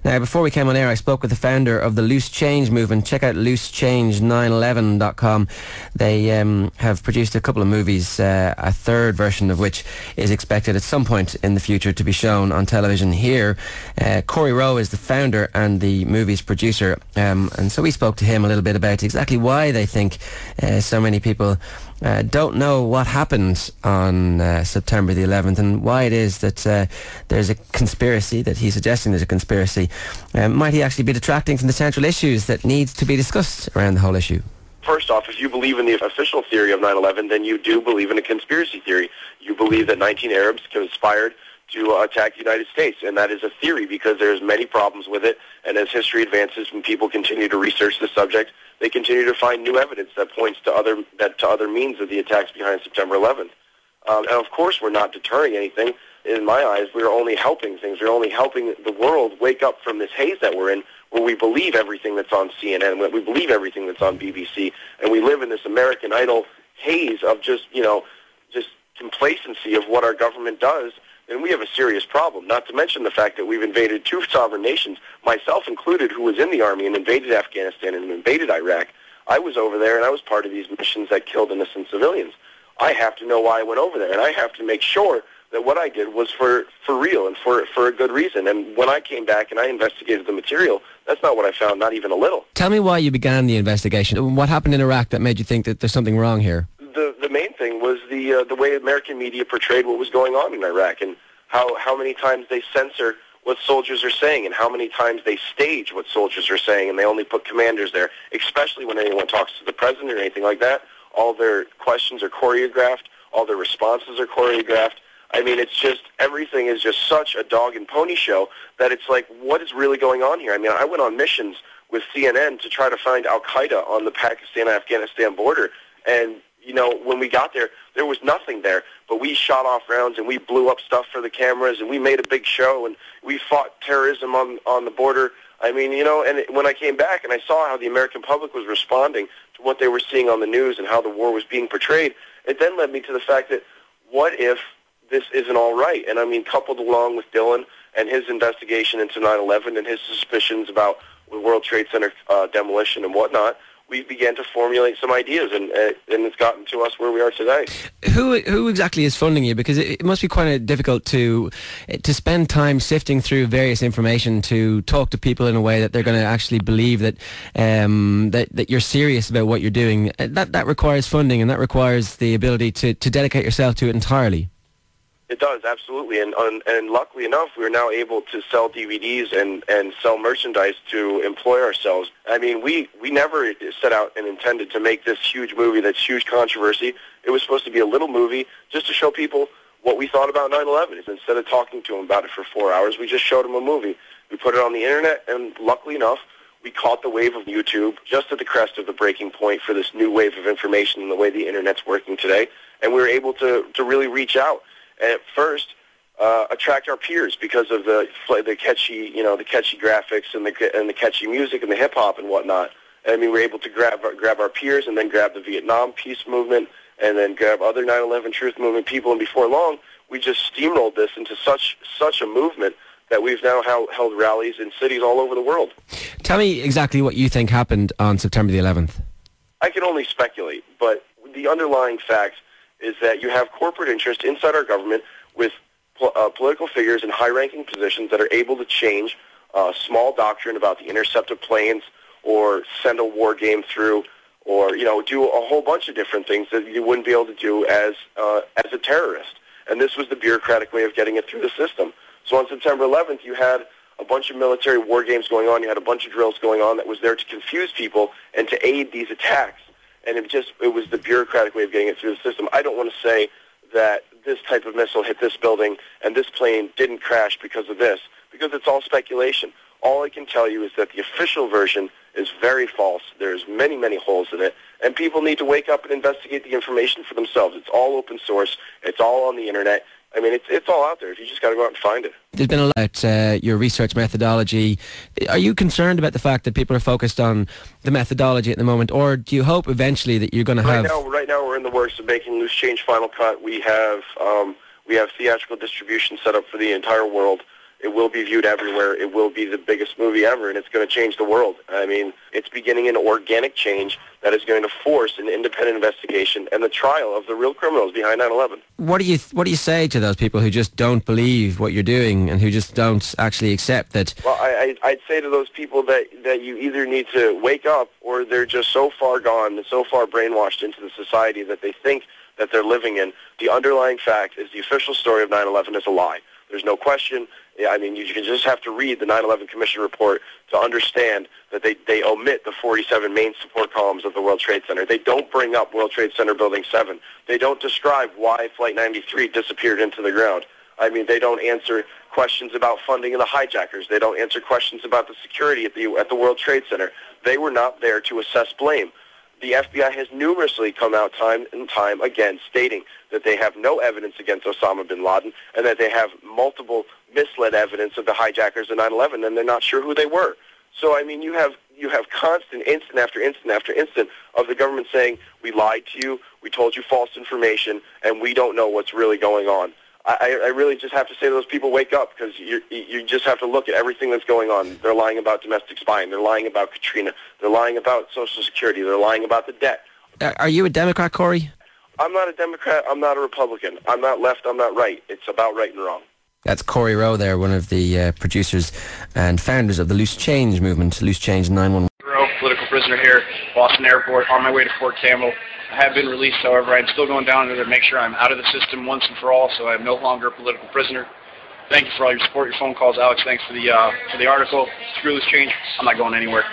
Now, before we came on air, I spoke with the founder of the Loose Change movement. Check out loosechange911.com. They have produced a couple of movies, a third version of which is expected at some point in the future to be shown on television here. Korey Rowe is the founder and the movie's producer, and so we spoke to him a little bit about exactly why they think so many people don't know what happened on September the 11th, and why it is that there's a conspiracy, that he's suggesting there's a conspiracy. Might he actually be detracting from the central issues that needs to be discussed around the whole issue? First off, if you believe in the official theory of 9/11, then you do believe in a conspiracy theory. You believe that 19 Arabs conspired to attack the United States, and that is a theory because there's many problems with it, and as history advances and people continue to research the subject, they continue to find new evidence that points to other means of the attacks behind September 11th. And of course, we're not deterring anything. In my eyes, we're only helping things. We're only helping the world wake up from this haze that we're in, where we believe everything that's on CNN, we believe everything that's on BBC, and we live in this American Idol haze of just complacency of what our government does. And we have a serious problem, not to mention the fact that we've invaded two sovereign nations, myself included, who was in the Army and invaded Afghanistan and invaded Iraq. I was over there, and I was part of these missions that killed innocent civilians. I have to know why I went over there, and I have to make sure that what I did was for real and for a good reason. And when I came back and I investigated the material, that's not what I found, not even a little. Tell me why you began the investigation. What happened in Iraq that made you think that there's something wrong here? The main thing was the way American media portrayed what was going on in Iraq, and how many times they censor what soldiers are saying, and how many times they stage what soldiers are saying, and they only put commanders there, especially when anyone talks to the president or anything like that. All their questions are choreographed, all their responses are choreographed. I mean, it's just, everything is just such a dog and pony show that it's like, what is really going on here? I mean, I went on missions with CNN to try to find Al-Qaeda on the Pakistan-Afghanistan border, and when we got there, there was nothing there. But we shot off rounds, and we blew up stuff for the cameras, and we made a big show, and we fought terrorism on the border. I mean, and when I came back and I saw how the American public was responding to what they were seeing on the news and how the war was being portrayed, it then led me to the fact that what if this isn't all right? And I mean, coupled along with Dylan and his investigation into 9/11 and his suspicions about the World Trade Center demolition and whatnot, we began to formulate some ideas, and it's gotten to us where we are today. Who exactly is funding you? Because it must be quite difficult to spend time sifting through various information to talk to people in a way that they're going to actually believe that that you're serious about what you're doing. That requires funding, and that requires the ability to dedicate yourself to it entirely. It does, absolutely, and luckily enough, we're now able to sell DVDs and sell merchandise to employ ourselves. I mean, we never set out and intended to make this huge movie that's huge controversy. It was supposed to be a little movie just to show people what we thought about 9/11. Instead of talking to them about it for 4 hours, we just showed them a movie. We put it on the internet, and luckily enough, we caught the wave of YouTube just at the crest of the breaking point for this new wave of information and the way the internet's working today, and we were able to really reach out. And at first, attract our peers because of the catchy, the catchy graphics and the catchy music and the hip hop and whatnot. And I mean, we're able to grab our peers and then grab the Vietnam peace movement and then grab other 9/11 truth movement people. And before long, we just steamrolled this into such a movement that we've now held rallies in cities all over the world. Tell me exactly what you think happened on September the 11th. I can only speculate, but the underlying fact is that you have corporate interest inside our government with political figures in high-ranking positions that are able to change small doctrine about the intercept of planes or send a war game through or, do a whole bunch of different things that you wouldn't be able to do as a terrorist. And this was the bureaucratic way of getting it through the system. So on September 11th, you had a bunch of military war games going on. You had a bunch of drills going on that was there to confuse people and to aid these attacks. And it was the bureaucratic way of getting it through the system. I don't want to say that this type of missile hit this building and this plane didn't crash because of this, because it's all speculation. All I can tell you is that the official version is very false. There's many, many holes in it, and people need to wake up and investigate the information for themselves. It's all open source. It's all on the internet. I mean, it's all out there. You just got to go out and find it. There's been a lot about your research methodology. Are you concerned about the fact that people are focused on the methodology at the moment, or do you hope eventually that you're going to have... Right now we're in the works of making Loose Change Final Cut. We have theatrical distribution set up for the entire world, It will be viewed everywhere. It will be the biggest movie ever, and it's going to change the world. I mean, it's beginning an organic change that is going to force an independent investigation and the trial of the real criminals behind 9/11. What do you say to those people who just don't believe what you're doing and who just don't actually accept that? Well, I'd say to those people that you either need to wake up, or they're just so far gone and so far brainwashed into the society that they think that they're living in. The underlying fact is the official story of 9/11 is a lie. There's no question. I mean, you just have to read the 9/11 Commission report to understand that they omit the 47 main support columns of the World Trade Center. They don't bring up World Trade Center Building 7. They don't describe why Flight 93 disappeared into the ground. I mean, they don't answer questions about funding of the hijackers. They don't answer questions about the security at the World Trade Center. They were not there to assess blame. The FBI has numerously come out time and time again stating that they have no evidence against Osama bin Laden and that they have multiple misled evidence of the hijackers of 9/11, and they're not sure who they were. So, I mean, you have constant instant after instant after instant of the government saying, we lied to you, we told you false information, and we don't know what's really going on. I really just have to say to those people, wake up, because you just have to look at everything that's going on. They're lying about domestic spying. They're lying about Katrina. They're lying about Social Security. They're lying about the debt. Are you a Democrat, Korey? I'm not a Democrat. I'm not a Republican. I'm not left. I'm not right. It's about right and wrong. That's Korey Rowe there, one of the producers and founders of the Loose Change movement, Loose Change 911. Rowe, political prisoner here, Boston Airport, on my way to Fort Campbell. I have been released, however. I'm still going down there to make sure I'm out of the system once and for all, so I'm no longer a political prisoner. Thank you for all your support, your phone calls, Alex. Thanks for the article. Screw Loose Change. I'm not going anywhere.